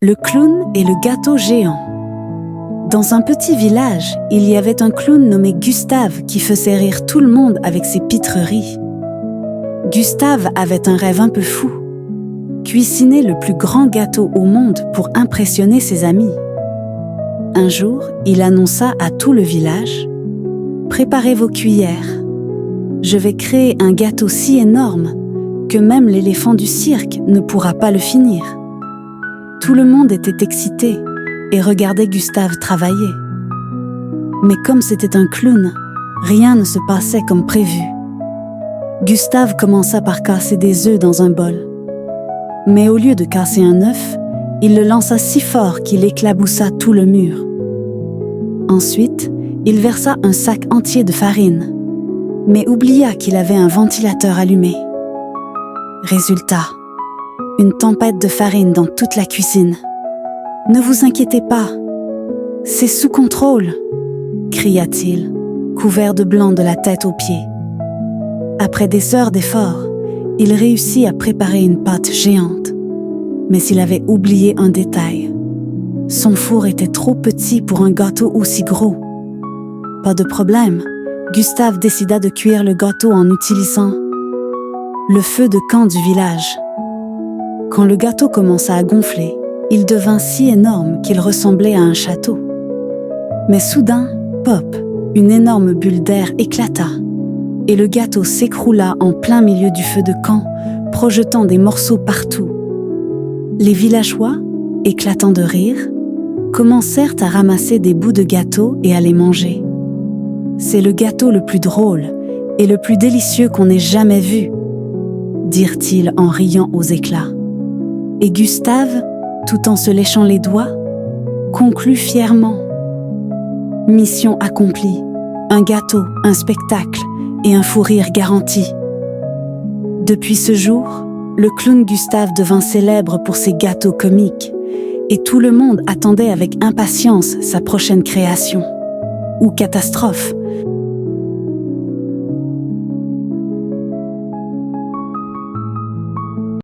Le clown et le gâteau géant. Dans un petit village, il y avait un clown nommé Gustave qui faisait rire tout le monde avec ses pitreries. Gustave avait un rêve un peu fou: cuisiner le plus grand gâteau au monde pour impressionner ses amis. Un jour, il annonça à tout le village: « Préparez vos cuillères. Je vais créer un gâteau si énorme que même l'éléphant du cirque ne pourra pas le finir. » Tout le monde était excité et regardait Gustave travailler. Mais comme c'était un clown, rien ne se passait comme prévu. Gustave commença par casser des œufs dans un bol. Mais au lieu de casser un œuf, il le lança si fort qu'il éclaboussa tout le mur. Ensuite, il versa un sac entier de farine, mais oublia qu'il avait un ventilateur allumé. Résultat: une tempête de farine dans toute la cuisine. « Ne vous inquiétez pas, c'est sous contrôle !» cria-t-il, couvert de blanc de la tête aux pieds. Après des heures d'efforts, il réussit à préparer une pâte géante. Mais il avait oublié un détail. Son four était trop petit pour un gâteau aussi gros. Pas de problème, Gustave décida de cuire le gâteau en utilisant le feu de camp du village. Quand le gâteau commença à gonfler, il devint si énorme qu'il ressemblait à un château. Mais soudain, pop, une énorme bulle d'air éclata, et le gâteau s'écroula en plein milieu du feu de camp, projetant des morceaux partout. Les villageois, éclatant de rire, commencèrent à ramasser des bouts de gâteau et à les manger. « C'est le gâteau le plus drôle et le plus délicieux qu'on ait jamais vu », dirent-ils en riant aux éclats. Et Gustave, tout en se léchant les doigts, conclut fièrement: « Mission accomplie, un gâteau, un spectacle et un fou rire garanti. » Depuis ce jour, le clown Gustave devint célèbre pour ses gâteaux comiques et tout le monde attendait avec impatience sa prochaine création. Ou catastrophe,